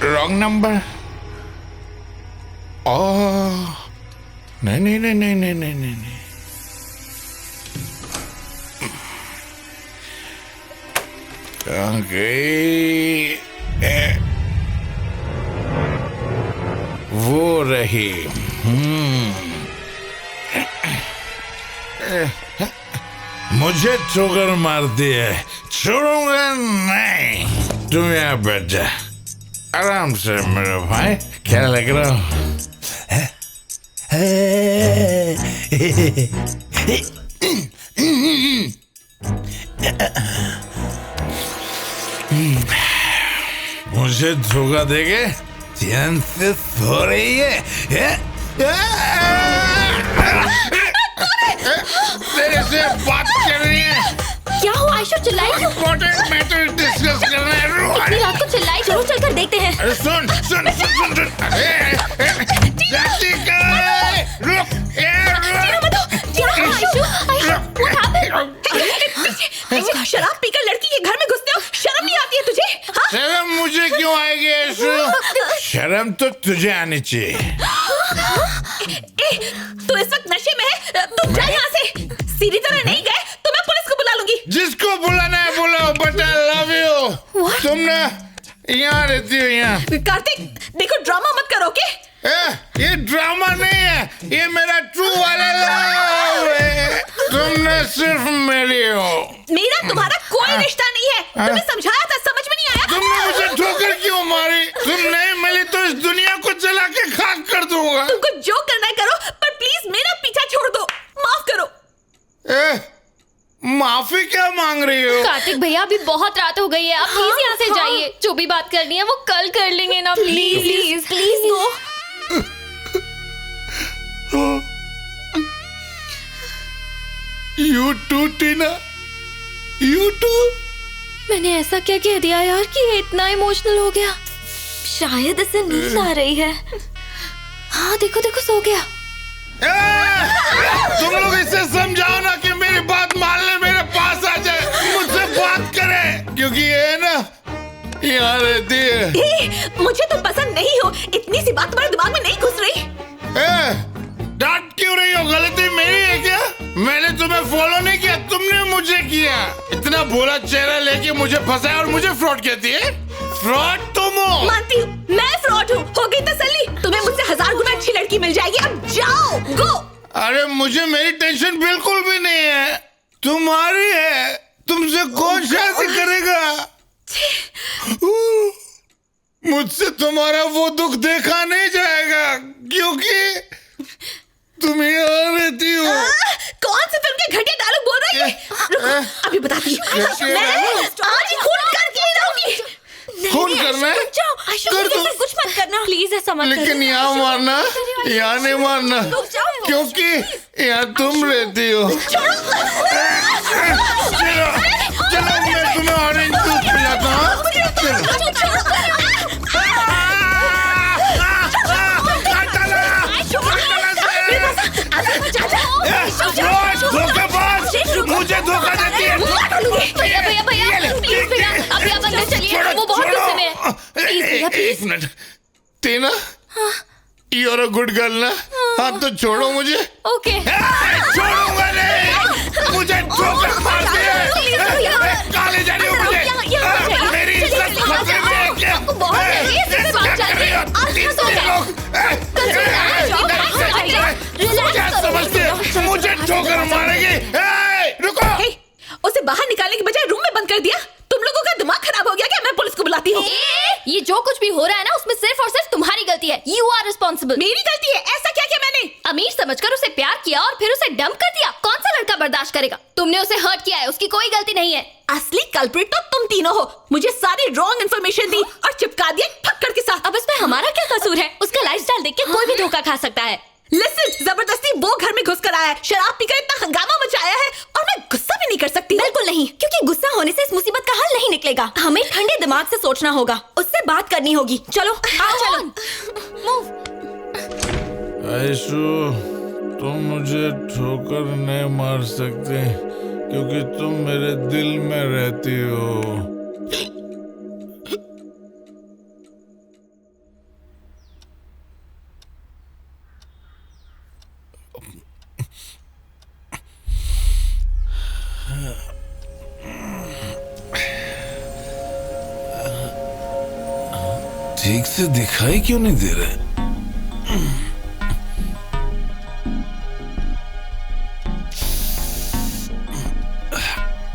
Wrong number. ओह नहीं नहीं नहीं नहीं नहीं नहीं नहीं, कहाँ गई? वो रही। मुझे ठोकर मारती है, छोड़ूंगा नहीं। तुम यहाँ बैठ जा आराम से मेरे भाई। क्या लग रहा हूँ? मुझे धोखा देके ध्यान से सो रही है। तेरे से बात कर रही है। क्या हुआ आयशा, चिल्लाई क्यों? इम्पोर्टेंट मैटर डिस्कस करना है। इतनी रात को चिल्लाई, चलो चलकर देखते हैं। अरे सुन सुन सुन सुन सुन। रुक क्या शराब पीकर लड़की के घर में घुसते हो? शर्म नहीं आती है तुझे? हाँ? शर्म मुझे क्यों आएगी ऐशु? शर्म तो तुझे आनी चाहिए। तू इस वक्त नशे में है, तुम जा यहाँ से। सीधी तरह नहीं गए तो मैं पुलिस को बुला लूंगी। जिसको बुलाना है बुलाओ, बट आई लव यू। तुम ना यहाँ रहती हो यहाँ। कार्तिक देखो, ड्रामा मत करो के। ये ड्रामा नहीं है, ये मेरा ट्रू वाला लव है। तुम ना सिर्फ मेरी हो। मेरा तुम्हारा कोई रिश्ता नहीं है। तुम्हें समझाया था, समझ में नहीं आया? तुमने मुझे ठोकर क्यों मारी? तुम नहीं मिली तो इस दुनिया को जला के खाक कर दूंगा। तुमको जो करना है करो, पर प्लीज मेरा पीछा छोड़ दो। माफ करो। माफी क्या मांग रही हो? कार्तिक भैया अभी बहुत रात हो गई है, आप प्लीज यहाँ से जाइए। जो भी बात करनी है वो कल कर लेंगे ना, please please please. No You too, Tina, you too। मैंने ऐसा क्या कह दिया यार कि ये इतना इमोशनल हो गया? शायद इसे नींद आ रही है। हाँ देखो देखो, सो गया। तुम लोग इसे समझाओ ना कि मेरी बात मान ले, मेरे पास आ जाए, मुझसे बात करे, क्योंकि ये ना यहाँ रहती है। मुझे तुम पसंद नहीं हो, इतनी सी बात तुम्हारे दिमाग में नहीं घुस रही। डांट क्यों रही हो? गलती मेरी है क्या? मैंने तुम्हें फॉलो नहीं किया, तुमने मुझे किया। इतना भोला चेहरा लेके मुझे फंसाया और मुझे फ्रॉड कहती है? फ्रॉड तुम हो। मानती हूँ, मैं फ्रॉड हूँ। हो गई तसल्ली? तुम्हें मुझसे 1000 गुना अच्छी लड़की मिल जाएगी। अब जाओ, गो। अरे मुझे मेरी टेंशन बिल्कुल भी नहीं है, तुम्हारी है। तुमसे कौन शादी करेगा? मुझसे तुम्हारा वो दुख देखा नहीं जाएगा, क्योंकि तुम यहाँ रहती हो। कौन सी फिल्म के घटिया डायलॉग बोल रही है? अभी बताती हूँ। आज ही खून करके ही रहूंगी। खून करना है? कर दो। कुछ मत करना प्लीज, ऐसा मत करो। लेकिन यहाँ मारना, यहाँ नहीं मारना, क्योंकि यहाँ तुम रहती हो। चलो चलो, मैं तुम्हें ऑरेंज जूस पिलाता हूँ। मुझे धोखा देती है। भैया भैया भैया प्लीज भैया, अभी आप अंदर चलिए, वो बहुत गुस्से में है। प्लीज भैया प्लीज। एक minute Tina, you are a good girl ना? हाँ तो छोड़ो मुझे। ओके। छोड़ूंगा नहीं, मुझे ठोकर मार दिया। काले जा रही हो मुझे, मेरी इज्जत खतरे में है क्या? क्या समझते हो? मुझे ठोकर मारेगी? रुको। उसे बाहर निकालने के बजाय रूम में बंद कर दिया। तुम लोगों का दिमाग खराब हो गया क्या? मैं पुलिस को बुलाती हूँ। ये जो कुछ भी हो रहा है ना, उसमें सिर्फ और सिर्फ तुम्हारी गलती है। You are responsible. मेरी गलती है? ऐसा क्या किया मैंने? अमीर समझकर उसे प्यार किया और फिर उसे डंप कर दिया। कौन सा लड़का बर्दाश्त करेगा? तुमने उसे हर्ट किया है, उसकी कोई गलती नहीं है। असली कल्प्रिट तो तुम तीनों हो। मुझे सारी रॉन्ग इन्फॉर्मेशन दी और चिपका दिया ठक्कर के साथ। अब इसमें हमारा क्या कसूर है? उसका लाइफस्टाइल देख के कोई भी धोखा खा सकता है। लिसन, जबरदस्ती वो घर में घुस कर आया है, शराब पीकर इतना हंगामा मचाया है, और मैं गुस्सा भी नहीं कर सकती। बिल्कुल नहीं, क्योंकि गुस्सा होने से इस मुसीबत का हल नहीं निकलेगा। हमें ठंडे दिमाग से सोचना होगा, उससे बात करनी होगी। चलो आओ, चलो मूव। आयशु, तुम मुझे ठोकर नहीं मार सकते क्योंकि तुम मेरे दिल में रहती हो। ठीक से दिखाई क्यों नहीं दे रहे?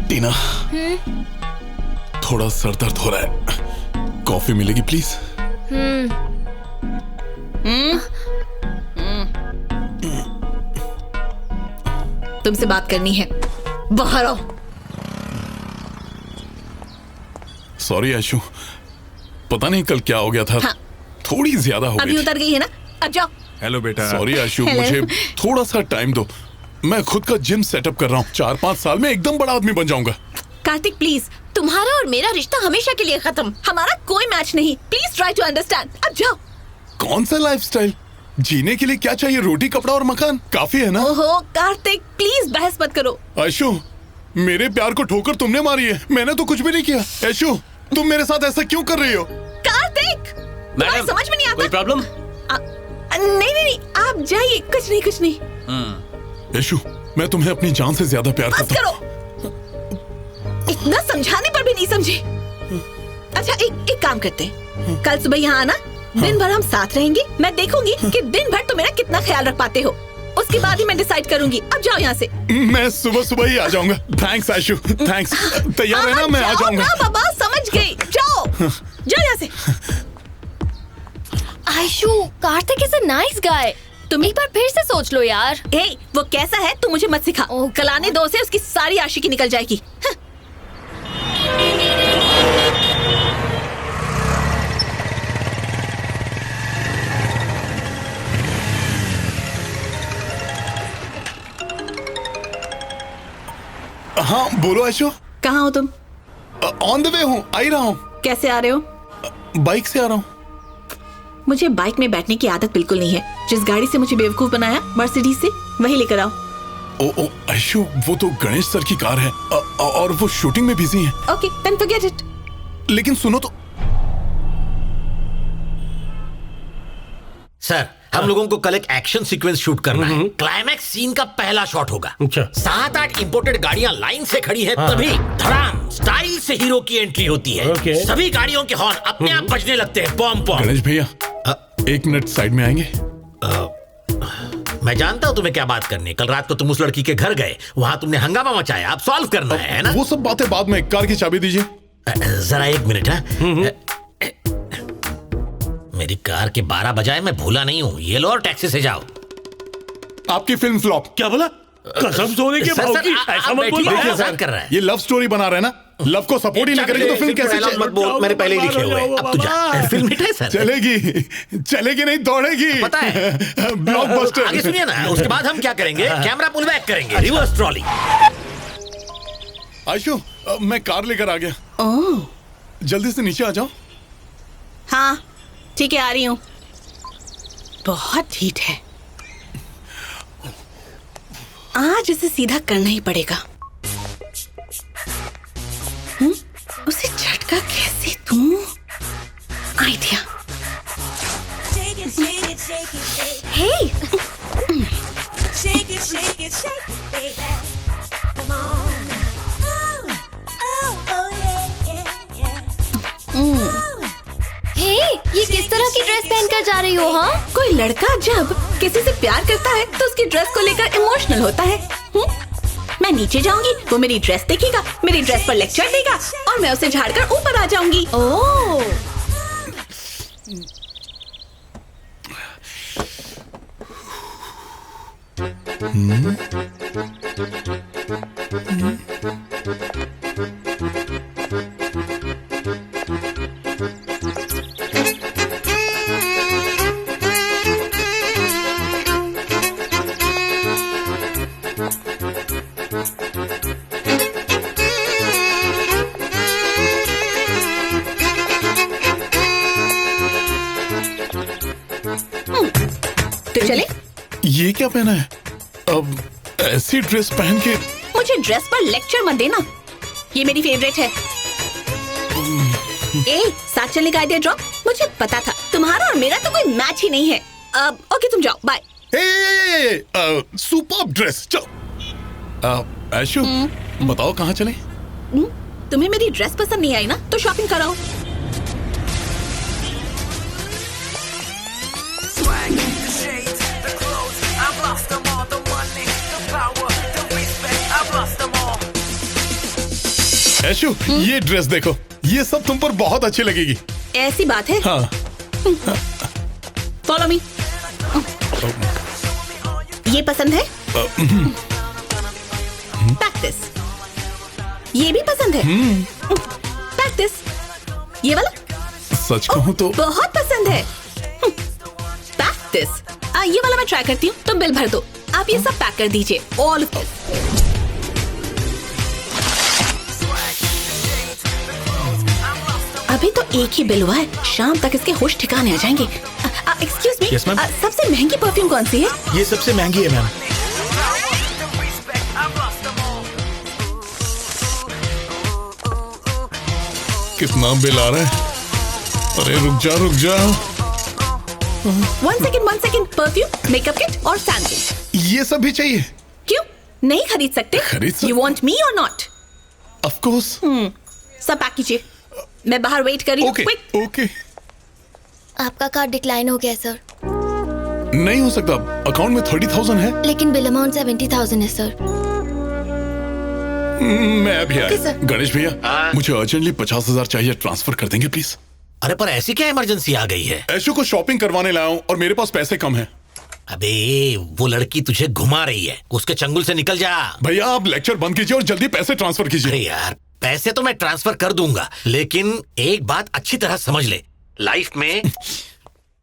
टीना, थोड़ा सर दर्द हो रहा है, कॉफी मिलेगी प्लीज? तुमसे बात करनी है, बाहर आओ। सॉरी आयशु, पता नहीं कल क्या हो गया था। हाँ। थोड़ी ज्यादा हो अभी गई। उतर गई है ना, अब जाओ। हेलो बेटा। Sorry Aishu, Hello. मुझे थोड़ा सा टाइम दो। मैं खुद का जिम सेटअप कर रहा हूँ। 4-5 साल में एकदम बड़ा आदमी बन जाऊंगा। कार्तिक प्लीज, तुम्हारा और मेरा रिश्ता हमेशा के लिए खत्म। हमारा कोई मैच नहीं। Please try to understand. अब जाओ। कौन सा लाइफस्टाइल? जीने के लिए क्या चाहिए? रोटी, कपड़ा और मकान काफी है ना? ओहो कार्तिक, प्लीज बहस मत करो। आयशु, मेरे प्यार को ठोकर तुमने मारी है, मैंने तो कुछ भी नहीं किया। आयशु, तुम मेरे साथ ऐसा क्यों कर रही हो? कार्तिक, मैडम, समझ में नहीं आता। कोई प्रॉब्लम? नहीं, आप जाइए। कुछ नहीं। आयशु, मैं तुम्हें अपनी जान से ज्यादा प्यार बस करता हूँ। करो। इतना समझाने पर भी नहीं समझे। अच्छा, एक काम करते हैं, कल सुबह यहाँ आना। दिन भर हम साथ रहेंगे। मैं देखूंगी कि दिन भर तुम मेरा कितना ख्याल रख पाते हो। उसके बाद ही मैं डिसाइड करूंगी। अब जाओ यहाँ से। मैं सुबह ही आ जाऊंगा। Thanks Aishu, thanks. तैयार है ना? मैं आ जाओ जाऊंगा। ना बाबा, समझ गई। जाओ यहाँ से। Aishu, Kartik is a nice guy. तुम एक बार फिर से सोच लो यार। वो कैसा है तू मुझे मत सिखा। कल आने दो से, उसकी सारी आशिकी निकल जाएगी। हाँ बोलो आयशु। कहाँ हो तुम? ऑन द वे हूँ, आ ही रहा हूँ। कैसे आ रहे हो? बाइक से आ रहा हूँ। मुझे बाइक में बैठने की आदत बिल्कुल नहीं है। जिस गाड़ी से मुझे बेवकूफ बनाया, मर्सिडीज से, वही लेकर आओ। ओ आयशु, वो तो गणेश सर की कार है और वो शूटिंग में बिजी है। Okay, then forget it. लेकिन सुनो तो। सर, हम लोगों को कल एक एक्शन सीक्वेंस शूट करना है। क्लाइमैक्स सीन का पहला शॉट होगा। अच्छा। 7-8 इंपोर्टेड गाड़ियां लाइन से खड़ी है, तभी धड़ाम स्टाइल से हीरो की एंट्री होती है। ओके। सभी गाड़ियों के हॉर्न अपने आप बजने लगते हैं। पॉम पॉम। गणेश भैया, 1 मिनट साइड में आएंगे? मैं जानता हूँ तुम्हें क्या बात करनी है। कल रात को तुम उस लड़की के घर गए, वहाँ तुमने हंगामा मचाया। अब सॉल्व करना है ना? वो सब बातें बाद में। कार की चाबी दीजिए। जरा 1 मिनट। है मेरी कार के 12 बजाए, मैं भूला नहीं हूँ। ये लो और टैक्सी से जाओ। आपकी फिल्म फ्लॉप। क्या बोला? कसम सोने के भाव की ऐसा मत बोल। देखिए सर, कर रहा है। ये लव स्टोरी बना रहे हैं ना? लव को सपोर्ट ही नहीं करेंगे तो फिल्म कैसे डायलॉग मत बोल, मैंने पहले ही लिखे हुए हैं। अब तू जा। फिल्म हिट है सर। चलेगी नहीं, दौड़ेगी। पता है। ब्लॉकबस्टर। आगे सुनिए ना, उसके बाद हम क्या करेंगे? कैमरा पुल बैक करेंगे, रिवर्स ट्रॉली। आयशु, मैं कार लेकर आ गया। ओह, जल्दी से नीचे आ जाओ। हाँ ठीक है, आ रही हूँ। बहुत हीट है आज, इसे सीधा करना ही पड़ेगा। उसे झटका कैसे दूं? Idea. Hey, Shake it, shake it, shake it, baby. Come on. Oh, yeah, yeah, yeah. हे, ये किस तरह की ड्रेस पहनकर जा रही हो? हाँ, कोई लड़का जब किसी से प्यार करता है तो उसकी ड्रेस को लेकर इमोशनल होता है। मैं नीचे जाऊंगी, वो मेरी ड्रेस देखेगा, मेरी ड्रेस पर लेक्चर देगा और मैं उसे झाड़कर ऊपर आ जाऊंगी। ओह, तो चले? ये क्या पहना है? अब ऐसी ड्रेस पहन के मुझे ड्रेस पर लेक्चर मत देना, ये मेरी फेवरेट है। साथ चलने का आइडिया ड्रॉप। मुझे पता था तुम्हारा और मेरा तो कोई मैच ही नहीं है। अब ओके तुम जाओ, बाय। Superb dress. चलो ऐशु, बताओ कहाँ चले? तुम्हें मेरी ड्रेस पसंद नहीं आई ना, तो शॉपिंग कराओ। ऐशु, ये ड्रेस देखो, ये सब तुम पर बहुत अच्छी लगेगी। ऐसी बात है? हाँ। Follow me. ये पसंद है? प्रैक्टिस। ये भी पसंद है? प्रैक्टिस। ये वाला? सच कहूँ तो बहुत पसंद है। प्रैक्टिस। ये वाला मैं ट्राई करती हूँ, तुम बिल भर दो। आप ये सब पैक कर दीजिए, ऑल ऑफ दिस। अभी तो एक ही बिल हुआ है, शाम तक इसके होश ठिकाने आ जाएंगे। Excuse me, Yes, ma'am? सबसे महंगी परफ्यूम कौन सी है? ये सबसे महंगी है मैम। कितना बिल आ रहा है? अरे रुक जा। One second. Perfume, makeup kit और सैंडल। ये सब भी चाहिए? क्यों नहीं खरीद सकते? खरीद सकते। यू वांट मी और नॉट? Of course. सब पैक कीजिए, मैं बाहर वेट कर रही हूँ। Okay quick. ओके। आपका कार्ड डिक्लाइन हो गया सर। नहीं हो सकता, अकाउंट में 30,000 है। लेकिन बिल अमाउंट 70,000 है सर। मैं अभी आया। Okay, sir. गणेश भैया, मुझे अर्जेंटली 50,000 चाहिए, ट्रांसफर कर देंगे प्लीज? अरे पर ऐसी क्या इमरजेंसी आ गई है? ऐशु को शॉपिंग करवाने लाया हूँ और मेरे पास पैसे कम हैं। अबे वो लड़की तुझे घुमा रही है, उसके चंगुल से निकल जा। भैया आप लेक्चर बंद कीजिए और जल्दी पैसे ट्रांसफर अरे कीजिए। यार, पैसे तो मैं ट्रांसफर कर दूंगा, लेकिन एक बात अच्छी तरह समझ ले, लाइफ में